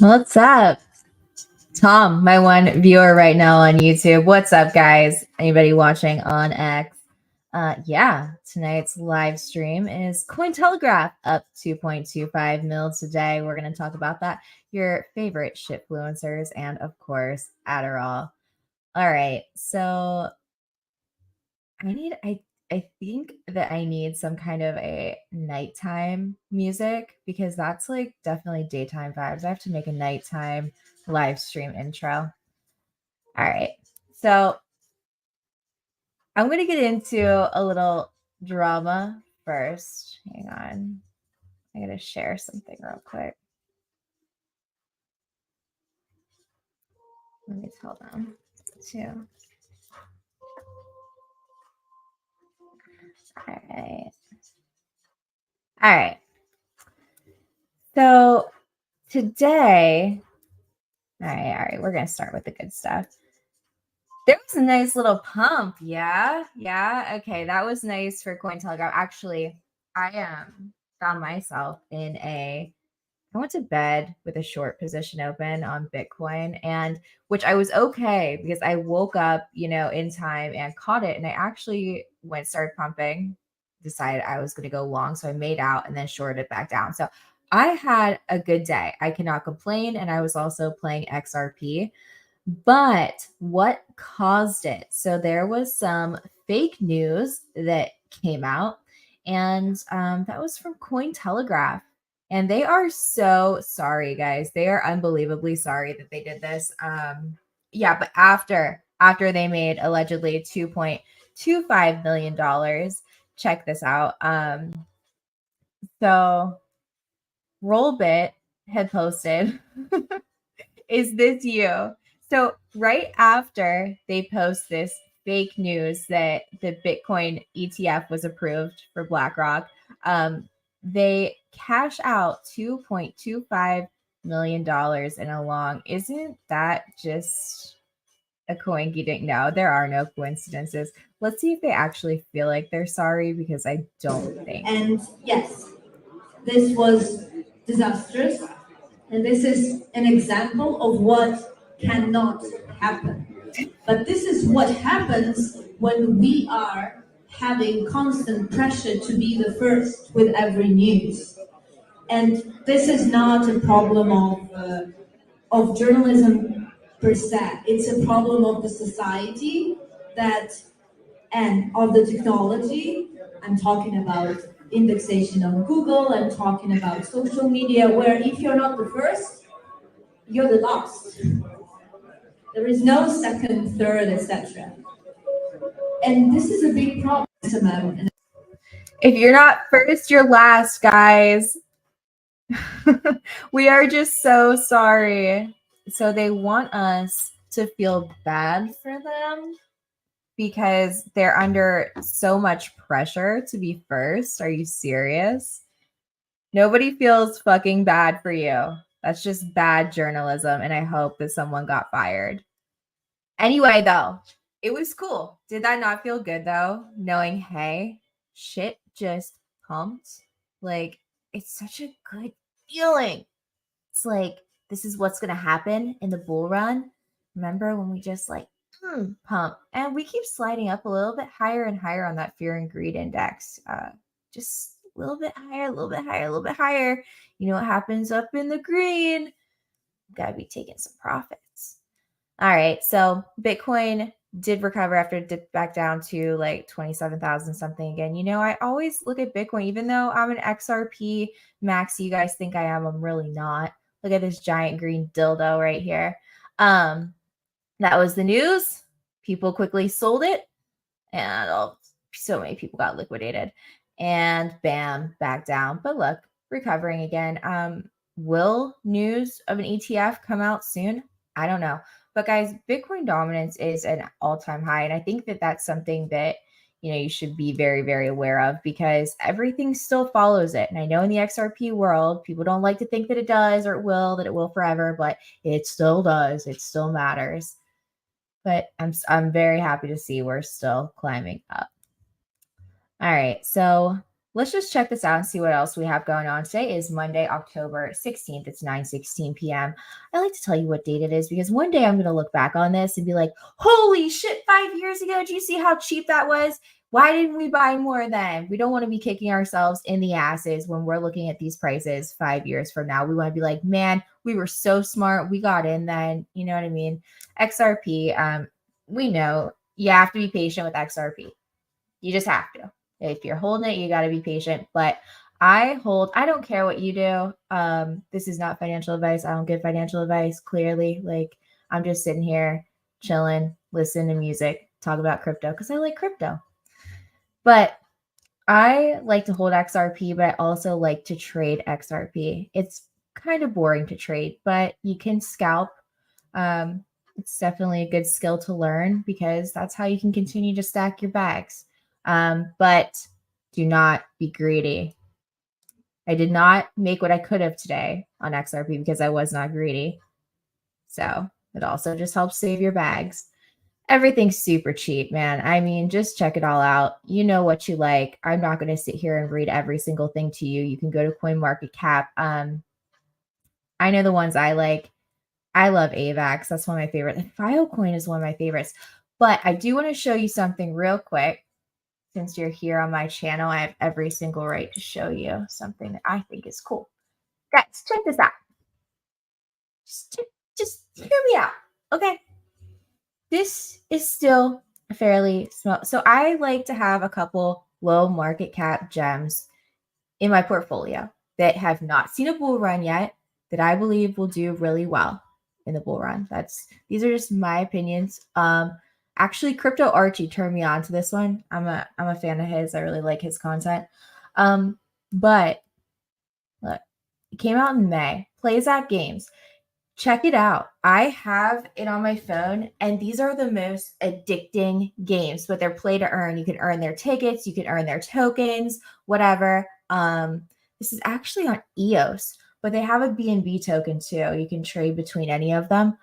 What's up? Tom, my one viewer right now on YouTube. What's up, guys? Anybody watching on X? Yeah, tonight's live stream is Cointelegraph up 2.25 mil today. We're going to talk about that. Your favorite shitfluencers and, of course, Adderall. All right, so I think that I need some kind of a nighttime music because that's like definitely daytime vibes. I have to make a nighttime live stream intro. All right. So I'm going to get into a little drama first. Hang on. I got to share something real quick. Let me tell them too. All right. All right. So today, all right. We're going to start with the good stuff. There was a nice little pump. Yeah. Okay. That was nice for Cointelegraph. Actually, I found myself I went to bed with a short position open on Bitcoin, and which I was okay because I woke up, in time and caught it. And I actually started pumping, decided I was going to go long. So I made out and then shorted it back down. So I had a good day. I cannot complain. And I was also playing XRP. But what caused it? So there was some fake news that came out, and that was from Cointelegraph. And they are so sorry, guys. They are unbelievably sorry that they did this. But after they made allegedly $2.25 million, check this out. So Rollbit had posted, "Is this you?" So right after they post this fake news that the Bitcoin ETF was approved for BlackRock, they cash out $2.25 million in a long. Isn't that just a coinky dink? No, there are no coincidences. Let's see if they actually feel like they're sorry, because I don't think. And yes, this was disastrous. And this is an example of what cannot happen. But this is what happens when we are having constant pressure to be the first with every news. And this is not a problem of journalism per se. It's a problem of the society and of the technology. I'm talking about indexation on Google. I'm talking about social media, where if you're not the first, you're the last. There is no second, third, etc. And this is a big problem. If you're not first, you're last, guys. We are just so sorry. So they want us to feel bad for them because they're under so much pressure to be first. Are you serious? Nobody feels fucking bad for you. That's just bad journalism, and I hope that someone got fired. Anyway, though, it was cool. Did that not feel good, though? Knowing, hey, shit just pumped. Like, it's such a good feeling. It's like, this is what's going to happen in the bull run. Remember when we just pump, and we keep sliding up a little bit higher and higher on that fear and greed index. Just a little bit higher, a little bit higher, a little bit higher. You know what happens up in the green? Got to be taking some profits. All right. So Bitcoin did recover after it dipped back down to like 27,000 something again. I always look at Bitcoin, even though I'm an XRP max, you guys think I am, I'm really not. Look at this giant green dildo right here. That was the news. People quickly sold it, and so many people got liquidated, and bam, back down. But look, recovering again. Will news of an ETF come out soon? I don't know. But guys, Bitcoin dominance is an all-time high. And I think that that's something that, you should be very, very aware of, because everything still follows it. And I know in the XRP world, people don't like to think that it does or that it will forever, but it still does. It still matters. But I'm very happy to see we're still climbing up. All right. So let's just check this out and see what else we have going on. Today is Monday, October 16th. It's 9:16 p.m. I like to tell you what date it is because one day I'm going to look back on this and be like, holy shit, 5 years ago, did you see how cheap that was? Why didn't we buy more then? We don't want to be kicking ourselves in the asses when we're looking at these prices 5 years from now. We want to be like, man, we were so smart. We got in then. You know what I mean? XRP, we know you have to be patient with XRP. You just have to. If you're holding it, you got to be patient. But I don't care what you do. This is not financial advice. I don't give financial advice, clearly. Like, I'm just sitting here chilling, listening to music, talk about crypto because I like crypto. But I like to hold XRP, but I also like to trade XRP. It's kind of boring to trade, but you can scalp. It's definitely a good skill to learn because that's how you can continue to stack your bags. But do not be greedy. I did not make what I could have today on XRP because I was not greedy. So it also just helps save your bags. Everything's super cheap, man. I mean, just check it all out. You know what you like. I'm not going to sit here and read every single thing to you. You can go to CoinMarketCap. I know the ones I like. I love AVAX. That's one of my favorites. And Filecoin is one of my favorites. But I do want to show you something real quick. Since you're here on my channel, I have every single right to show you something that I think is cool. Guys, check this out. Just hear me out, okay? This is still fairly small. So I like to have a couple low market cap gems in my portfolio that have not seen a bull run yet that I believe will do really well in the bull run. These are just my opinions. Actually, Crypto Archie turned me on to this one. I'm a fan of his. I really like his content. But look, it came out in May. Plays App Games. Check it out. I have it on my phone, and these are the most addicting games, but they're play to earn. You can earn their tickets, you can earn their tokens, whatever. This is actually on EOS, but they have a BNB token too. You can trade between any of them.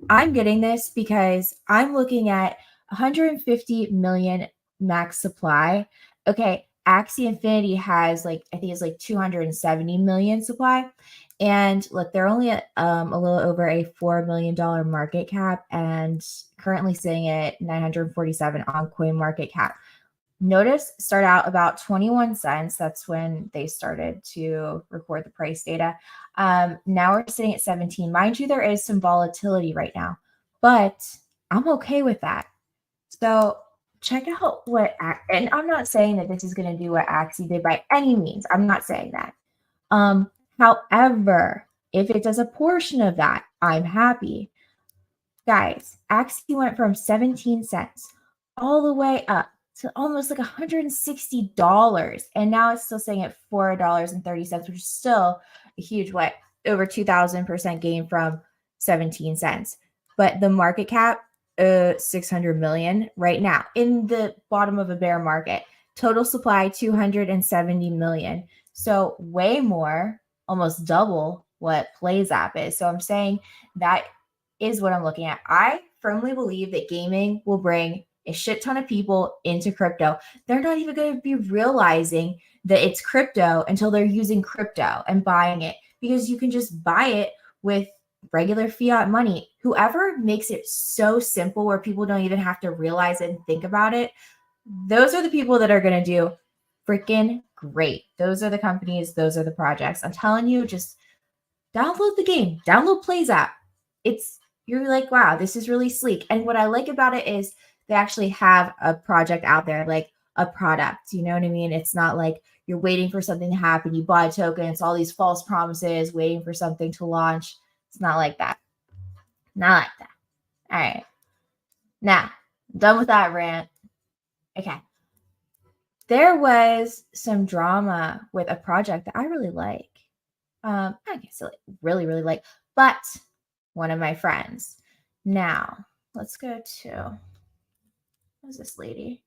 I'm getting this because I'm looking at 150 million max supply. Okay, Axie Infinity has I think it's 270 million supply. And look, they're only at a little over a $4 million market cap and currently sitting at 947 on CoinMarketCap. Notice start out about 21 cents. That's when they started to record the price data. Now we're sitting at 17. Mind you, there is some volatility right now, but I'm okay with that. So check out and I'm not saying that this is going to do what Axie did by any means. I'm not saying that. However, if it does a portion of that, I'm happy. Guys, Axie went from 17 cents all the way up to almost $160. And now it's still staying at $4.30, which is still a huge, over 2,000% gain from 17 cents. But the market cap, 600 million right now in the bottom of a bear market. Total supply, 270 million. So way more, almost double what Plays App is. So I'm saying that is what I'm looking at. I firmly believe that gaming will bring a shit ton of people into crypto. They're not even going to be realizing that it's crypto until they're using crypto and buying it, because you can just buy it with regular fiat money. Whoever makes it so simple where people don't even have to realize it and think about it, those are the people that are going to do freaking great. Those are the companies, those are the projects. I'm telling you, just download the game, download Plays App. You're like, wow, this is really sleek. And what I like about it is they actually have a project out there, like a product. You know what I mean? It's not like you're waiting for something to happen. You buy a token, it's all these false promises, waiting for something to launch. It's not like that. Not like that. All right. Now, done with that rant. Okay. There was some drama with a project that I really like. I guess I really, really like, but one of my friends. Now, let's go to, who's this lady?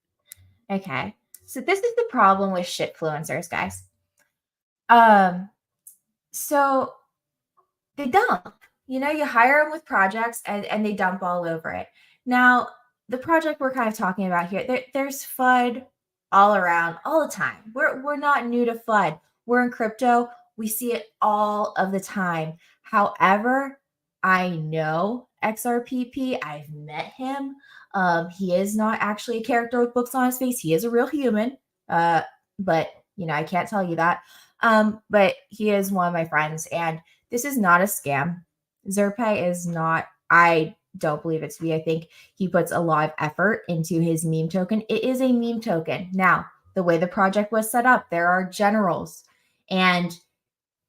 Okay. So this is the problem with shitfluencers, guys. So they dump. You hire them with projects and they dump all over it. Now, the project we're kind of talking about here, there's FUD, all around, all the time. We're not new to FUD. We're in crypto. We see it all of the time. However, I know XRPP. I've met him. He is not actually a character with books on his face. He is a real human. But I can't tell you that. But he is one of my friends, and this is not a scam. Zerpay is not. I don't believe it to be. I think he puts a lot of effort into his meme token. It is a meme token. Now, the way the project was set up, there are generals, and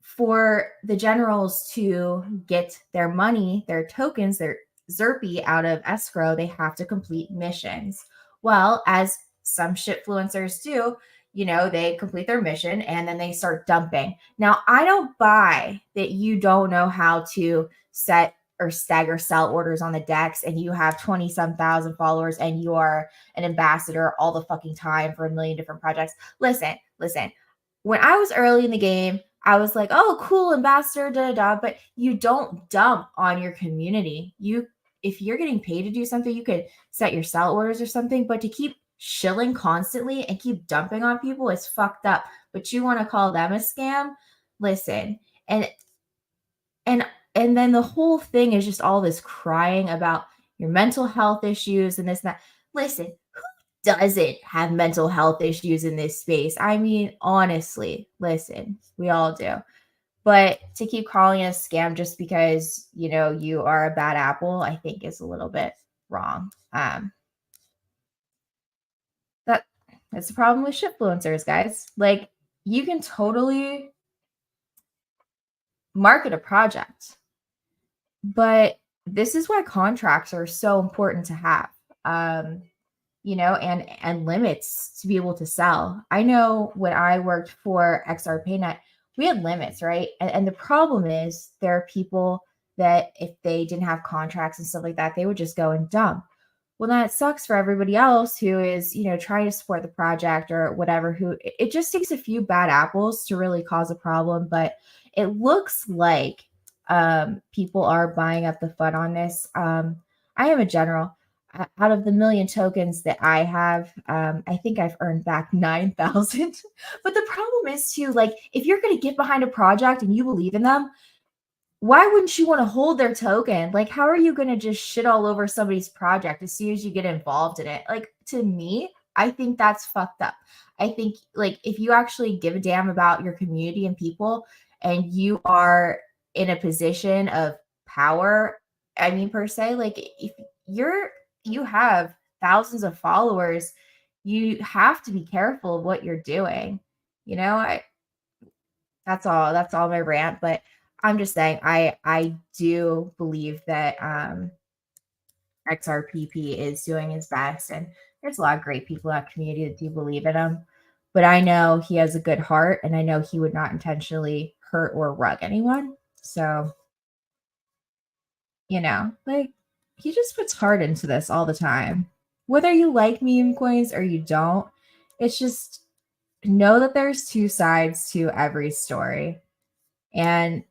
for the generals to get their money, their tokens, their Zerpy out of escrow, they have to complete missions. Well, as some shitfluencers do, they complete their mission and then they start dumping. Now, I don't buy that you don't know how to set or stagger sell orders on the decks and you have 20 some thousand followers and you are an ambassador all the fucking time for a million different projects. Listen. When I was early in the game, I was like, oh, cool, ambassador, but you don't dump on your community. If you're getting paid to do something, you could set your sell orders or something, but to keep shilling constantly and keep dumping on people is fucked up. But you want to call them a scam? Listen. And then the whole thing is just all this crying about your mental health issues and this and that. Listen, doesn't have mental health issues in this space? I mean, honestly, listen, we all do. But to keep calling it a scam just because, you are a bad apple, I think is a little bit wrong. That's the problem with shitfluencers, guys. Like, you can totally market a project, but this is why contracts are so important to have. And limits to be able to sell. I know when I worked for XRPayNet, we had limits, right? And the problem is there are people that if they didn't have contracts and stuff like that, they would just go and dump. Well, that sucks for everybody else who is, trying to support the project or whatever, who it just takes a few bad apples to really cause a problem. But it looks like people are buying up the FUD on this. I am a general. Out of the million tokens that I have, I think I've earned back 9,000. But the problem is too, like, if you're going to get behind a project and you believe in them, why wouldn't you want to hold their token? Like, how are you going to just shit all over somebody's project as soon as you get involved in it? Like, to me, I think that's fucked up. I think, like, if you actually give a damn about your community and people and you are in a position of power, I mean, per se, like, if you have thousands of followers, you have to be careful of what you're doing. That's all my rant, but I'm just saying I do believe that XRPP is doing his best, and there's a lot of great people in that community that do believe in him. But I know he has a good heart, and I know he would not intentionally hurt or rug anyone. So, like, he just puts heart into this all the time. Whether you like meme coins or you don't, it's just know that there's two sides to every story. And,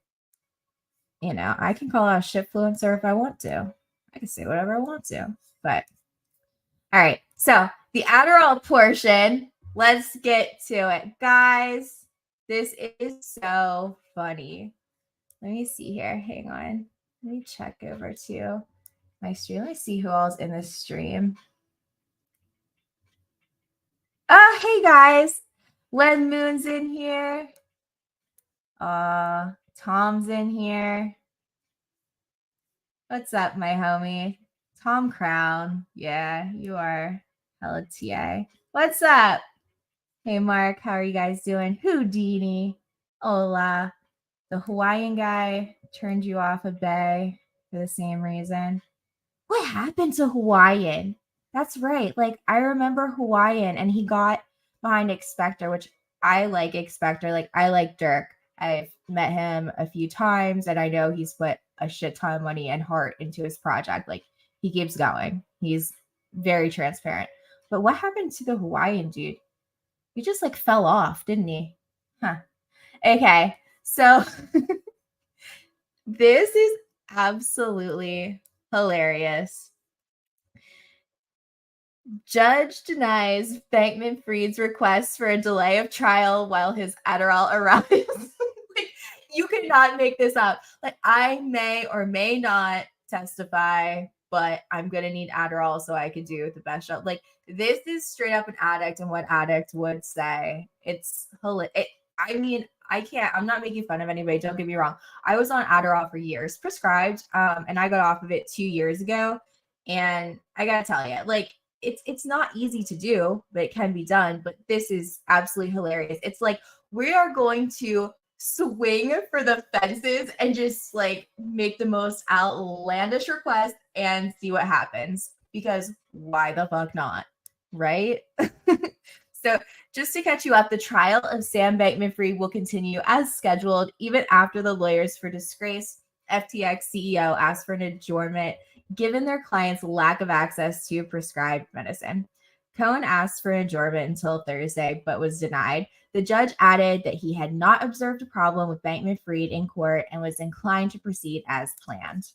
I can call out a shitfluencer if I want to. I can say whatever I want to. But, all right. So, the Adderall portion, let's get to it. Guys, this is so funny. Let me see here. Hang on. Let me check over to my stream. Let me see who else in this stream. Oh, hey guys. Len Moon's in here. Tom's in here. What's up, my homie? Tom Crown. Yeah, you are hella TA. What's up? Hey, Mark. How are you guys doing? Houdini. Hola. The Hawaiian guy turned you off of Bay for the same reason. What happened to Hawaiian? That's right. Like, I remember Hawaiian and he got behind Expector, which I like Expector. Like, I like Dirk. I've met him a few times and I know he's put a shit ton of money and heart into his project. Like, he keeps going. He's very transparent. But what happened to the Hawaiian dude? He just like fell off, didn't he? Huh. Okay. So this is absolutely hilarious. Judge denies Bankman-Fried's request for a delay of trial while his Adderall arrives. Like, you could not make this up. Like, I may or may not testify, but I'm going to need Adderall so I can do the best job. Like, this is straight up an addict and what addict would say. It's hilarious. I mean, I'm not making fun of anybody. Don't get me wrong. I was on Adderall for years, prescribed, and I got off of it 2 years ago. And I got to tell you, like, it's not easy to do, but it can be done. But this is absolutely hilarious. It's like, we are going to swing for the fences and just like make the most outlandish request and see what happens, because why the fuck not, right? So just to catch you up, the trial of Sam Bankman-Fried will continue as scheduled even after the lawyers for disgrace FTX CEO asked for an adjournment given their client's lack of access to prescribed medicine. Cohen asked for an adjournment until Thursday, but was denied. The judge added that he had not observed a problem with Bankman-Fried in court and was inclined to proceed as planned.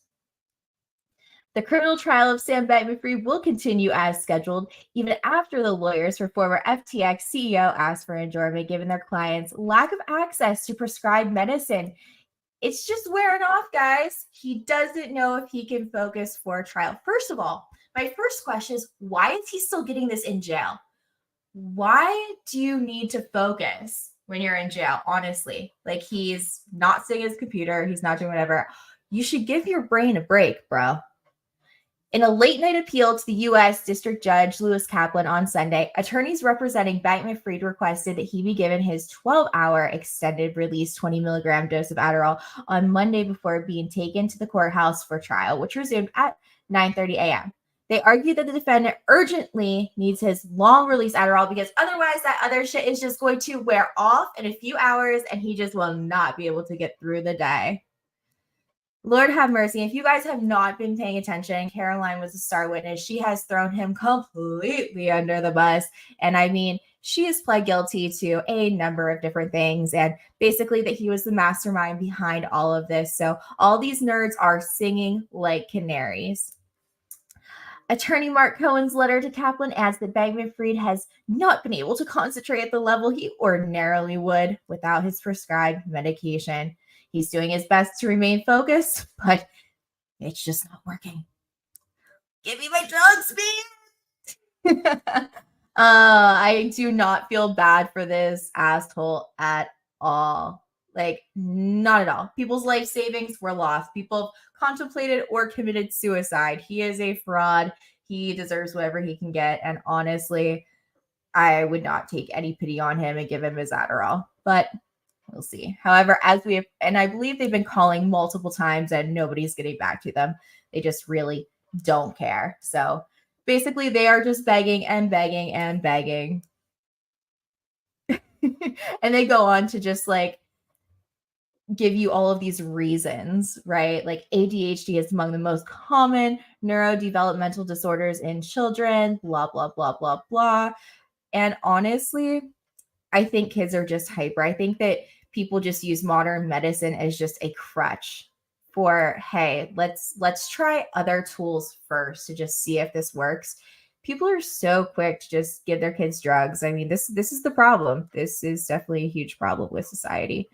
The criminal trial of Sam Bankman-Fried will continue as scheduled, even after the lawyers for former FTX CEO asked for an adjournment given their client's lack of access to prescribed medicine. It's just wearing off, guys. He doesn't know if he can focus for a trial. First of all, my first question is, why is he still getting this in jail? Why do you need to focus when you're in jail? Honestly, like, he's not sitting at his computer. He's not doing whatever. You should give your brain a break, bro. In a late-night appeal to the U.S. District Judge Lewis Kaplan on Sunday, attorneys representing Bankman-Fried requested that he be given his 12-hour extended release 20-milligram dose of Adderall on Monday before being taken to the courthouse for trial, which resumed at 9:30 a.m. They argued that the defendant urgently needs his long-release Adderall because otherwise that other shit is just going to wear off in a few hours and he just will not be able to get through the day. Lord have mercy. If you guys have not been paying attention, Caroline was a star witness. She has thrown him completely under the bus. And I mean, she has pled guilty to a number of different things, and basically that he was the mastermind behind all of this. So all these nerds are singing like canaries. Attorney Mark Cohen's letter to Kaplan adds that Bankman-Fried has not been able to concentrate at the level he ordinarily would without his prescribed medication. He's doing his best to remain focused, but it's just not working. Give me my drugs, man. I do not feel bad for this asshole at all. Like, not at all. People's life savings were lost. People contemplated or committed suicide. He is a fraud. He deserves whatever he can get. And honestly, I would not take any pity on him and give him his Adderall. But we'll see. However, and I believe they've been calling multiple times and nobody's getting back to them. They just really don't care. So basically, they are just begging and begging and begging. And they go on to just like give you all of these reasons, right? Like, ADHD is among the most common neurodevelopmental disorders in children, blah, blah, blah, blah, blah. And honestly, I think kids are just hyper. I think that people just use modern medicine as just a crutch for, hey, let's try other tools first to just see if this works. People are so quick to just give their kids drugs. I mean, this is the problem. This is definitely a huge problem with society.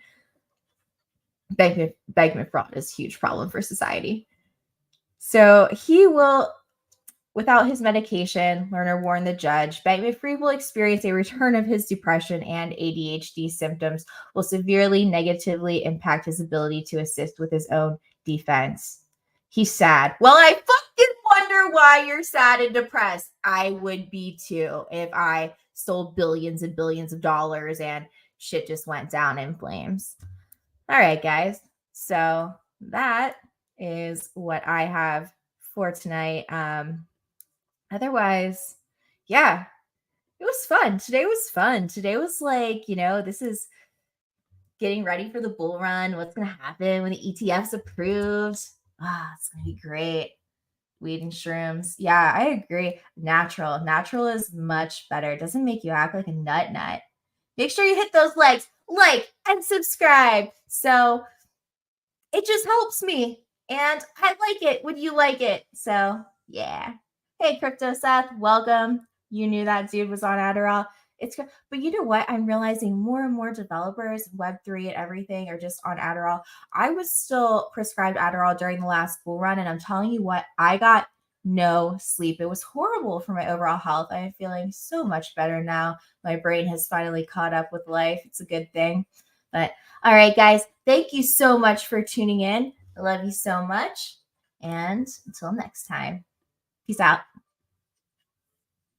Bankman fraud is a huge problem for society. So he will, without his medication, Lerner warned the judge, Bankman-Fried will experience a return of his depression and ADHD symptoms will severely negatively impact his ability to assist with his own defense. He's sad. Well, I fucking wonder why you're sad and depressed. I would be too if I sold billions and billions of dollars and shit just went down in flames. All right, guys. So that is what I have for tonight. Otherwise, yeah, it was fun. Today was fun. Today was like, this is getting ready for the bull run. What's going to happen when the ETF's approved? It's going to be great. Weed and shrooms. Yeah, I agree. Natural is much better. It doesn't make you act like a nut. Make sure you hit those likes, like, and subscribe. So it just helps me. And I like it when you like it. So yeah. Hey, Crypto Seth, welcome. You knew that dude was on Adderall. It's good. But you know what? I'm realizing more and more developers, Web3 and everything, are just on Adderall. I was still prescribed Adderall during the last bull run, and I'm telling you what, I got no sleep. It was horrible for my overall health. I am feeling so much better now. My brain has finally caught up with life. It's a good thing. But all right, guys, thank you so much for tuning in. I love you so much. And until next time, peace out.